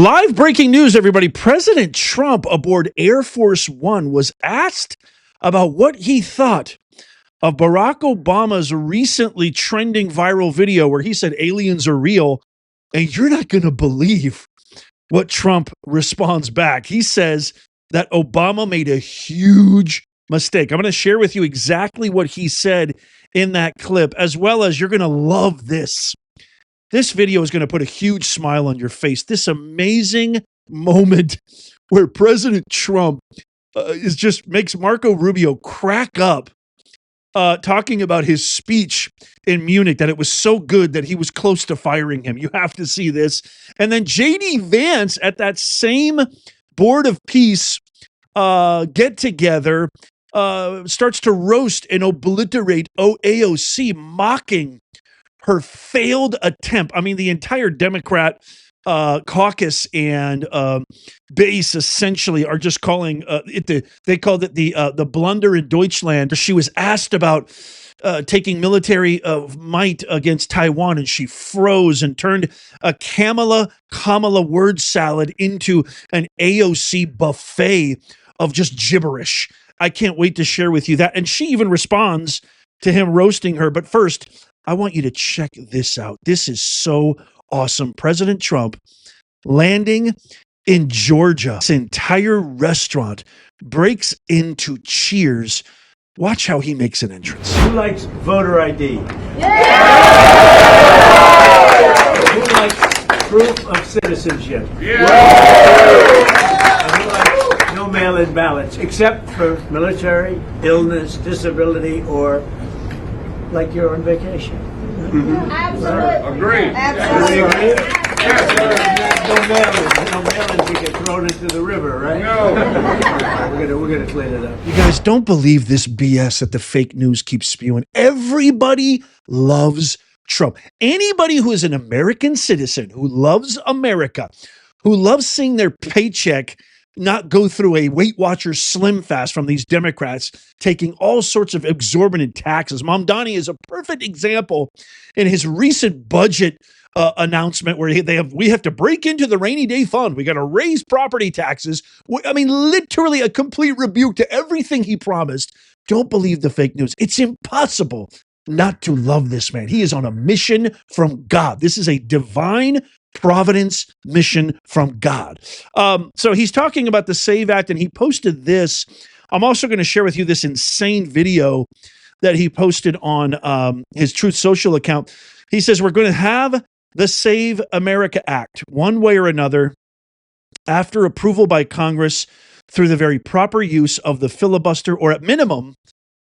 Live breaking news, everybody. President Trump aboard Air Force One was asked about what he thought of Barack Obama's recently trending viral video where he said aliens are real. And you're not going to believe what Trump responds back. He says that Obama made a huge mistake. I'm going to share with you exactly what he said in that clip, as well as you're going to love this. This video is going to put a huge smile on your face. This amazing moment where President Trump makes Marco Rubio crack up, talking about his speech in Munich, that it was so good that he was close to firing him. You have to see this. And then J.D. Vance at that same Board of Peace get together starts to roast and obliterate AOC, mocking her failed attempt. I mean, the entire Democrat caucus and base essentially are just calling they called it the blunder in Deutschland. She was asked about taking military might against Taiwan, and she froze and turned a Kamala word salad into an AOC buffet of just gibberish. I can't wait to share with you that. And she even responds to him roasting her. But first, I want you to check this out. This is so awesome. President Trump landing in Georgia. This entire restaurant breaks into cheers. Watch how he makes an entrance. Who likes voter ID? Yeah! Who likes proof of citizenship? Yeah! And who likes no mail-in ballots, except for military, illness, disability, or like you're on vacation? Mm-hmm. Absolutely. Agreed. Absolutely. No mail-ins, you get thrown into the river, right? No. We're gonna clean it up. You guys don't believe this BS that the fake news keeps spewing. Everybody loves Trump. Anybody who is an American citizen, who loves America, who loves seeing their paycheck not go through a Weight Watchers Slim Fast from these Democrats taking all sorts of exorbitant taxes. Mamdani is a perfect example in his recent budget announcement where we have to break into the rainy day fund. We got to raise property taxes. I mean, literally a complete rebuke to everything he promised. Don't believe the fake news. It's impossible not to love this man. He is on a mission from God. This is a divine providence mission from God. So he's talking about the SAVE Act, and he posted this. I'm also going to share with you this insane video that he posted on his Truth Social account. He says, we're going to have the Save America Act one way or another after approval by Congress through the very proper use of the filibuster, or at minimum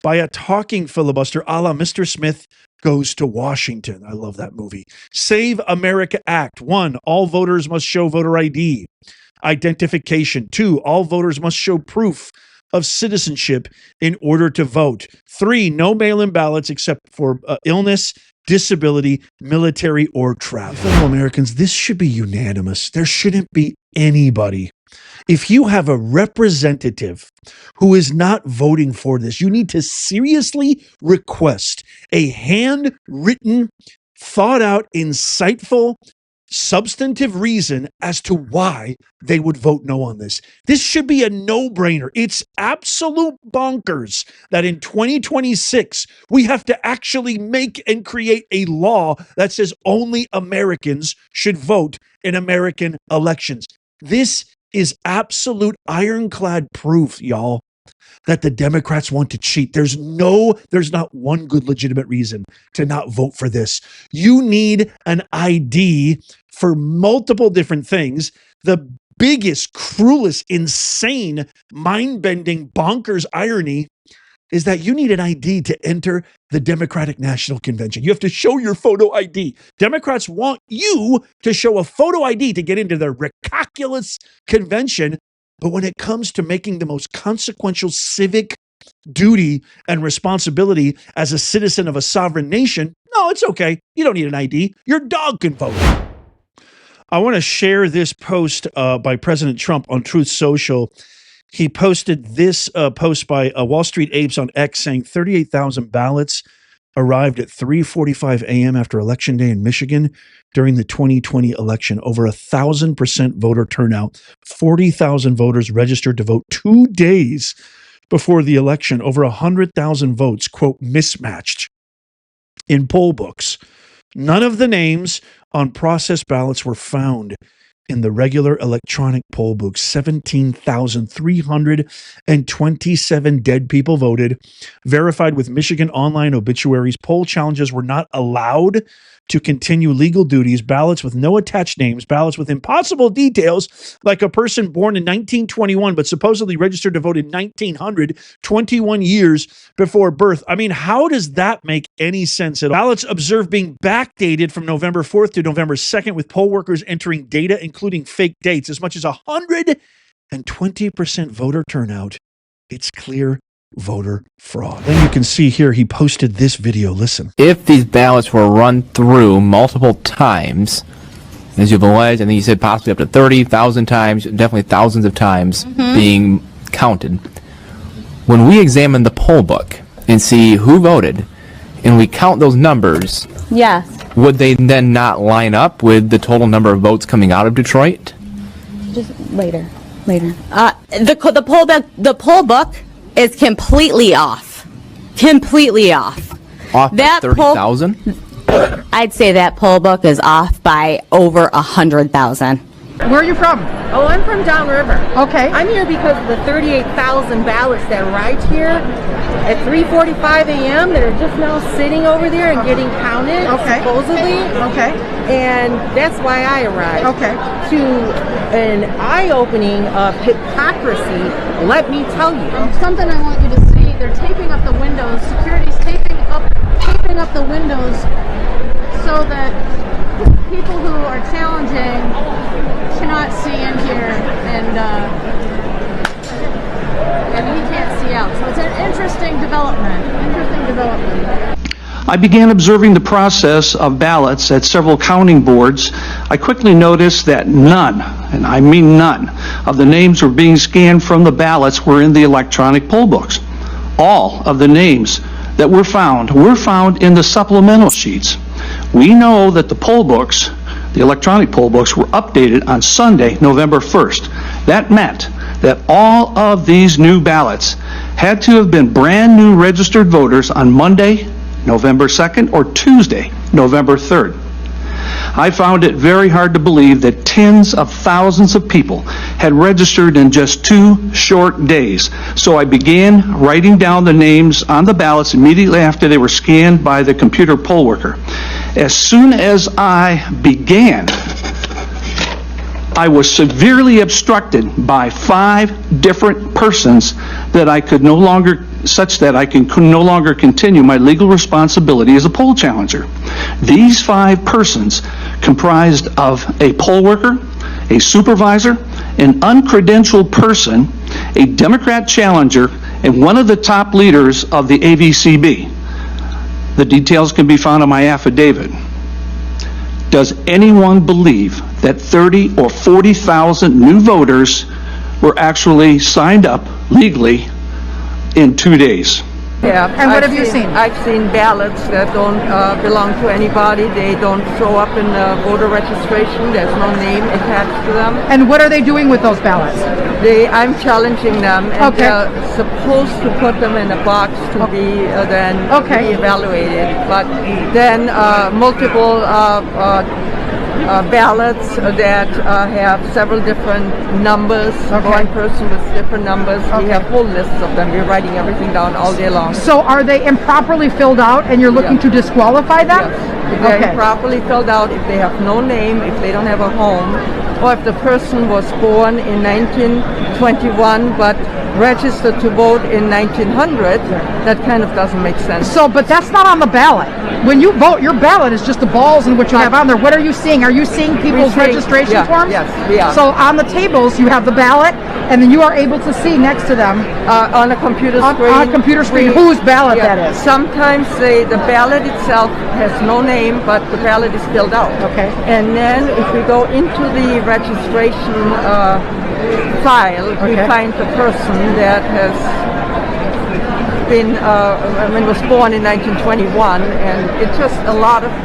by a talking filibuster a la Mr. Smith Goes to Washington. I love that movie. Save America Act. 1, all voters must show voter ID identification. 2, all voters must show proof of citizenship in order to vote. 3, no mail-in ballots except for illness, disability, military, or travel. Fellow Americans, this should be unanimous. There shouldn't be anybody. If you have a representative who is not voting for this, you need to seriously request a handwritten, thought out, insightful, substantive reason as to why they would vote no on this. This should be a no-brainer. It's absolute bonkers that in 2026, we have to actually make and create a law that says only Americans should vote in American elections. This is absolute ironclad proof, y'all, that the Democrats want to cheat. There's not one good legitimate reason to not vote for this. You need an ID for multiple different things. The biggest, cruelest, insane, mind-bending, bonkers irony is that you need an ID to enter the Democratic National Convention. You have to show your photo ID. Democrats want you to show a photo ID to get into their ridiculous convention. But when it comes to making the most consequential civic duty and responsibility as a citizen of a sovereign nation, no, it's okay. You don't need an ID. Your dog can vote. I want to share this post by President Trump on Truth Social. He posted this post by Wall Street Apes on X saying 38,000 ballots arrived at 3:45 a.m. after Election Day in Michigan during the 2020 election. Over 1,000% voter turnout. 40,000 voters registered to vote 2 days before the election. Over 100,000 votes, quote, mismatched in poll books. None of the names on processed ballots were found in the regular electronic poll books. 17,327 dead people voted, verified with Michigan online obituaries. Poll challenges were not allowed to continue legal duties. Ballots with no attached names, ballots with impossible details, like a person born in 1921 but supposedly registered to vote in 1900, 21 years before birth. I mean, how does that make any sense at all? Ballots observed being backdated from November 4th to November 2nd, with poll workers entering data including fake dates. As much as 120% voter turnout. It's clear voter fraud. Then you can see here he posted this video. Listen. If these ballots were run through multiple times, as you've alleged, I think you said possibly up to 30,000 times, definitely thousands of times being counted. When we examine the poll book and see who voted, and we count those numbers, Yes. would they then not line up with the total number of votes coming out of Detroit? Just later. The poll book is completely off. Completely off. Off by That 30,000? I'd say that poll book is off by over 100,000. Where are you from? Oh, I'm from downriver. Okay. I'm here because of the 38,000 ballots that arrived here at 3:45 a.m. that are just now sitting over there and getting counted, Okay. supposedly. Okay. And that's why I arrived. Okay. To an eye-opening of hypocrisy, let me tell you. Something I want you to see, they're taping up the windows, security's taping up the windows so that people who are challenging cannot see in here and we can't see out. So it's an interesting development. I began observing the process of ballots at several counting boards. I quickly noticed that none, and I mean none, of the names were being scanned from the ballots were in the electronic poll books. All of the names that were found in the supplemental sheets. We know that the poll books, the electronic poll books, were updated on Sunday, November 1st. That meant that all of these new ballots had to have been brand new registered voters on Monday, November 2nd, or Tuesday, November 3rd. I found it very hard to believe that tens of thousands of people had registered in just 2 short days. So I began writing down the names on the ballots immediately after they were scanned by the computer poll worker. As soon as I began, I was severely obstructed by 5 different persons that I could no longer continue my legal responsibility as a poll challenger. These 5 persons comprised of a poll worker, a supervisor, an uncredentialed person, a Democrat challenger, and one of the top leaders of the AVCB. The details can be found in my affidavit. Does anyone believe that 30 or 40,000 new voters were actually signed up legally in 2 days? Yeah. And what have you seen? I've seen ballots that don't belong to anybody. They don't show up in the voter registration. There's no name attached to them. And what are they doing with those ballots? I'm challenging them, and Okay. they're supposed to put them in a box to be then Okay. be evaluated. But then multiple ballots that have several different numbers. Okay. One person with different numbers. We have whole lists of them. We're writing everything down all day long. So are they improperly filled out and you're looking to disqualify them? Yes. If they're Okay. improperly filled out, if they have no name, if they don't have a home, or if the person was born in 1921 but registered to vote in 1900, that kind of doesn't make sense. So, but that's not on the ballot. When you vote, your ballot is just the balls and what you have on there. What are you seeing? Are you seeing people's see- registration yeah, forms? yes, we are. So on the tables, you have the ballot, and then you are able to see next to them On a computer on screen. a computer screen whose ballot Yeah. that is. Sometimes the ballot itself has no name, but the ballot is filled out. Okay. And then if we go into the registration file, we Okay. find the person that has been, was born in 1921, and it's just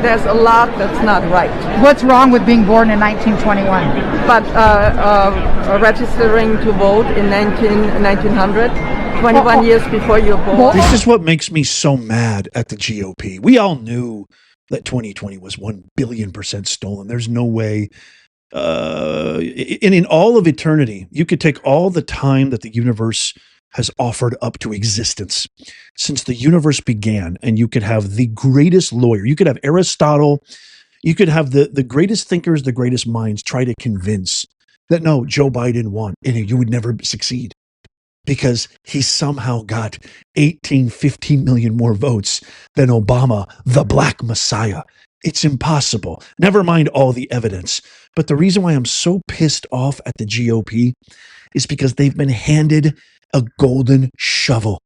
there's a lot that's not right. What's wrong with being born in 1921? But registering to vote in 1900, 21 years before you're born. This is what makes me so mad at the GOP. We all knew that 2020 was 1 billion% stolen. There's no way. And in all of eternity, you could take all the time that the universe has offered up to existence since the universe began, and you could have the greatest lawyer. You could have Aristotle. You could have the greatest thinkers, the greatest minds try to convince that, no, Joe Biden won, and you would never succeed because he somehow got 18, 15 million more votes than Obama, the Black Messiah. It's impossible. Never mind all the evidence. But the reason why I'm so pissed off at the GOP is because they've been handed a golden shovel.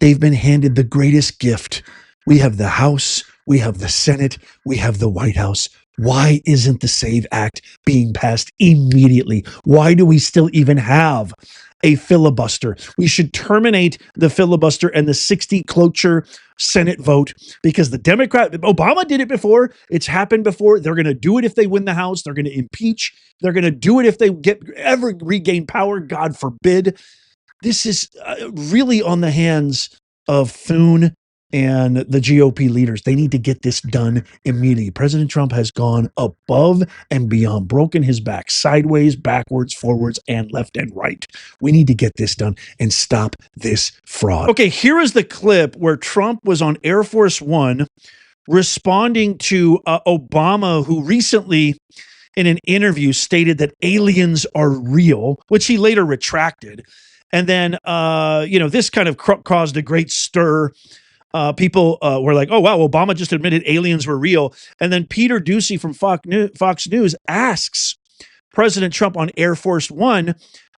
They've been handed the greatest gift. We have the House, we have the Senate, we have the White House. Why isn't the SAVE Act being passed immediately? Why do we still even have a filibuster? We should terminate the filibuster and the 60 cloture Senate vote because Obama did it before. It's happened before. They're going to do it if they win the House. They're going to impeach. They're going to do it if they ever regain power. God forbid. This is really on the hands of Thune and the GOP leaders. They need to get this done immediately. President Trump has gone above and beyond, broken his back sideways, backwards, forwards, and left and right. We need to get this done and stop this fraud. Okay, here is the clip where Trump was on Air Force One responding to Obama, who recently in an interview stated that aliens are real, which he later retracted. And then, this kind of caused a great stir. People were like, oh, wow, Obama just admitted aliens were real. And then Peter Doocy from Fox News asks President Trump on Air Force One,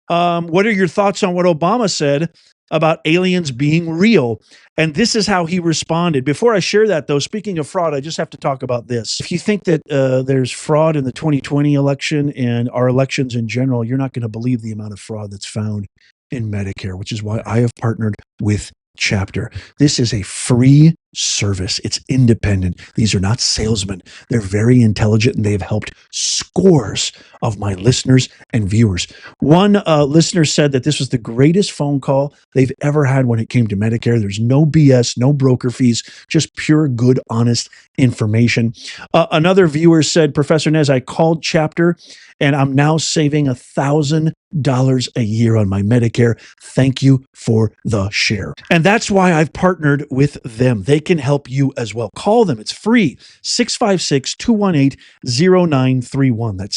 what are your thoughts on what Obama said about aliens being real? And this is how he responded. Before I share that, though, speaking of fraud, I just have to talk about this. If you think that there's fraud in the 2020 election and our elections in general, you're not going to believe the amount of fraud that's found in Medicare, which is why I have partnered with Chapter. This is a free service. It's independent. These are not salesmen. They're very intelligent, and they have helped scores of my listeners and viewers. One listener said that this was the greatest phone call they've ever had when it came to Medicare. There's no BS, no broker fees, just pure, good, honest information. Another viewer said, Professor Nez, I called Chapter, and I'm now saving $1,000 a year on my Medicare. Thank you for the share. And that's why I've partnered with them. They can help you as well. Call them. It's free. 656-218-0931. That's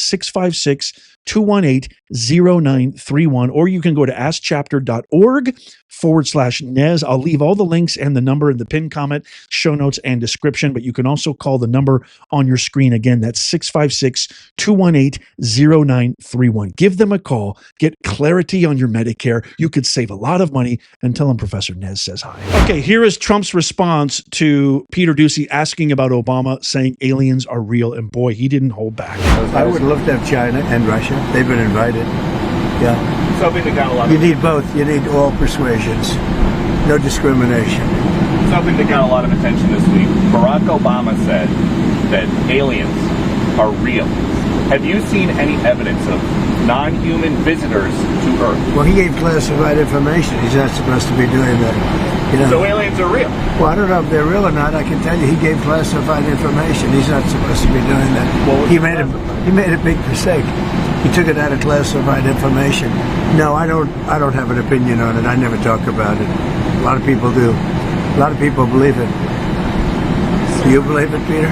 656-218-0931. Or you can go to askchapter.org/Nez. I'll leave all the links and the number in the pinned comment, show notes, and description. But you can also call the number on your screen. Again, that's 656-218-0931. Give them a call. Get clarity on your Medicare. You could save a lot of money, and tell them Professor Nez says hi. Okay, here is Trump's response to Peter Doocy asking about Obama, saying aliens are real, and boy, he didn't hold back. I would love to have China and Russia. They've been invited. Yeah. Something that got a lot of... You need both. You need all persuasions. No discrimination. Something that got a lot of attention this week. Barack Obama said that aliens are real. Have you seen any evidence of non-human visitors to Earth? Well, he gave classified information. He's not supposed to be doing that. You know? So aliens are real? Well, I don't know if they're real or not. I can tell you he gave classified information. He's not supposed to be doing that. He made a big mistake. He took it out of classified information. No, I don't have an opinion on it. I never talk about it. A lot of people do. A lot of people believe it. Do you believe it, Peter?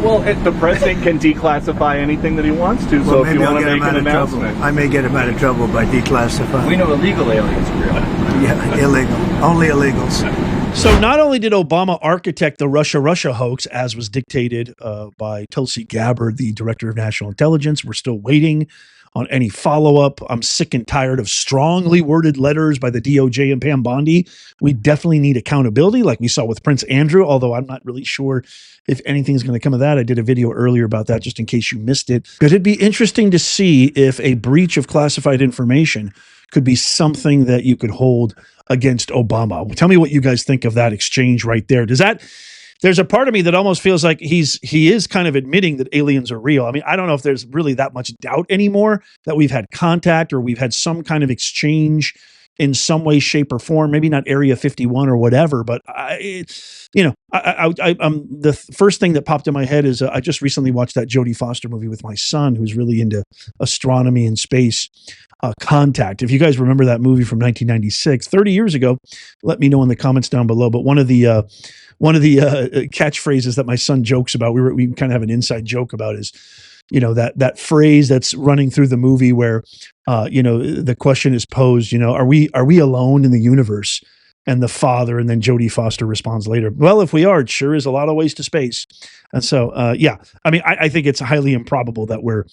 Well, the president can declassify anything that he wants to, so if you want to make an announcement. I may get him out of trouble by declassifying. We know illegal aliens are real. Yeah, illegal. Only illegals. So not only did Obama architect the Russia hoax, as was dictated by Tulsi Gabbard, the director of national intelligence, we're still waiting on any follow-up. I'm sick and tired of strongly worded letters by the DOJ and Pam Bondi. We definitely need accountability, like we saw with Prince Andrew, although I'm not really sure if anything's going to come of that. I did a video earlier about that just in case you missed it. But it'd be interesting to see if a breach of classified information could be something that you could hold against Obama. Tell me what you guys think of that exchange right there. There's a part of me that almost feels like he is kind of admitting that aliens are real. I mean, I don't know if there's really that much doubt anymore that we've had contact or we've had some kind of exchange in some way, shape, or form. Maybe not Area 51 or whatever, but the first thing that popped in my head is I just recently watched that Jodie Foster movie with my son, who's really into astronomy and space. Contact. If you guys remember that movie from 1996, 30 years ago, let me know in the comments down below. But one of the catchphrases that my son jokes about, we kind of have an inside joke about, is that phrase that's running through the movie where the question is posed, are we alone in the universe? And the father, and then Jodie Foster responds later, well, if we are, it sure is a lot of ways to space. And so, I mean, I think it's highly improbable that we're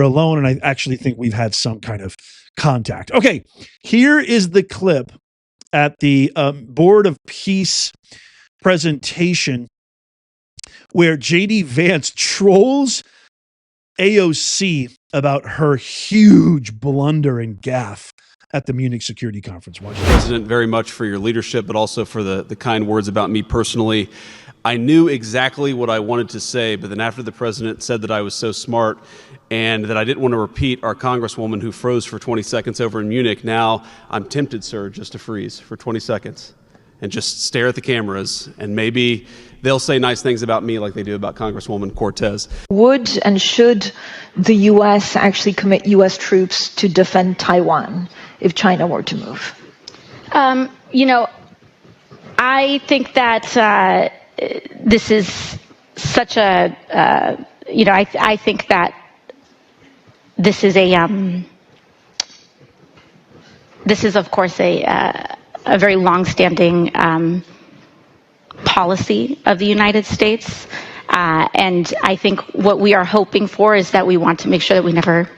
alone. And I actually think we've had some kind of contact. Okay, here is the clip at the Board of Peace presentation where JD Vance trolls AOC about her huge blunder and gaffe at the Munich Security Conference. President, very much for your leadership, but also for the kind words about me personally. I knew exactly what I wanted to say, but then after the president said that I was so smart and that I didn't want to repeat our congresswoman who froze for 20 seconds over in Munich, now I'm tempted, sir, just to freeze for 20 seconds and just stare at the cameras, and maybe they'll say nice things about me like they do about Congresswoman Cortez. Would and should the U.S. actually commit U.S. troops to defend Taiwan if China were to move? I think that this is such a, I think that this is of course a very long-standing policy of the United States. And I think what we are hoping for is that we want to make sure that we never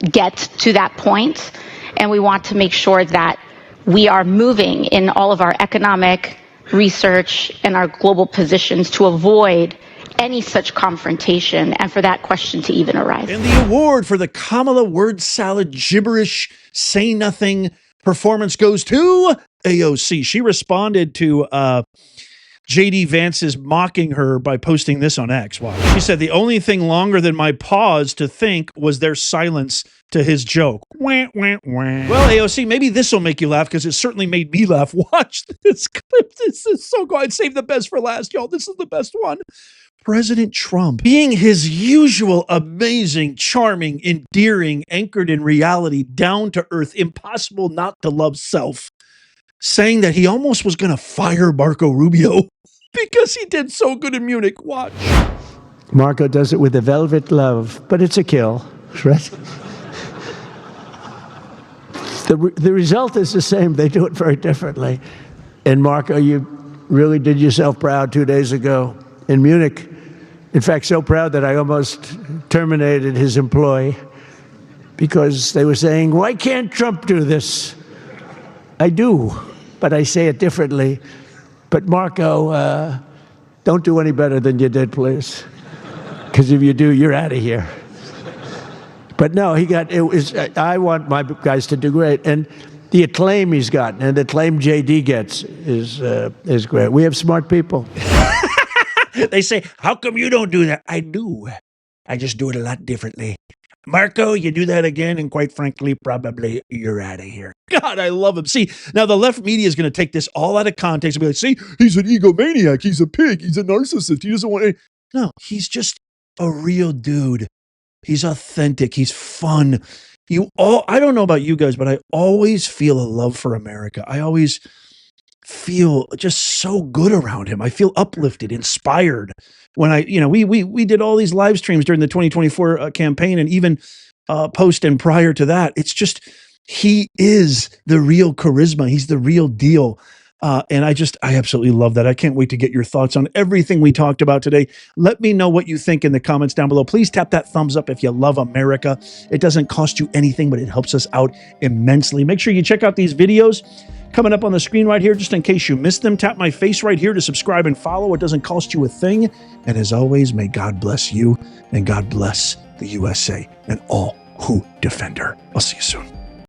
get to that point. And we want to make sure that we are moving in all of our economic research and our global positions to avoid any such confrontation and for that question to even arise. And the award for the Kamala word salad gibberish, say nothing performance goes to AOC. She responded to JD Vance's mocking her by posting this on X. Wow. She said, the only thing longer than my pause to think was their silence to his joke. Wah, wah, wah. Well, AOC, maybe this will make you laugh because it certainly made me laugh. Watch this clip. This is so good. I'd save the best for last, y'all. This is the best one. President Trump, being his usual amazing, charming, endearing, anchored in reality, down to earth, impossible not to love self, saying that he almost was going to fire Marco Rubio because he did so good in Munich. Watch. Marco does it with a velvet glove, but it's a kill, right? The result is the same. They do it very differently. And Marco, you really did yourself proud 2 days ago in Munich. In fact, so proud that I almost terminated his employ because they were saying, why can't Trump do this? I do, but I say it differently. But Marco, don't do any better than you did, please. Because if you do, you're out of here. But no, I want my guys to do great. And the acclaim he's gotten and the acclaim JD gets is great. We have smart people. They say, how come you don't do that? I do. I just do it a lot differently. Marco, you do that again, and quite frankly, probably you're out of here. God, I love him. See, now the left media is going to take this all out of context and be like, see, he's an egomaniac, he's a pig, he's a narcissist, he doesn't want to... No, he's just a real dude. He's authentic, he's fun. I don't know about you guys, but I always feel a love for America. I always feel just so good around him. I feel uplifted, inspired. When we did all these live streams during the 2024 campaign, and even post and prior to that, it's just, he is the real charisma. He's the real deal. And I absolutely love that. I can't wait to get your thoughts on everything we talked about today. Let me know what you think in the comments down below. Please tap that thumbs up if you love America. It doesn't cost you anything, but it helps us out immensely. Make sure you check out these videos coming up on the screen right here, just in case you missed them. Tap my face right here to subscribe and follow. It doesn't cost you a thing. And as always, may God bless you and God bless the USA and all who defend her. I'll see you soon.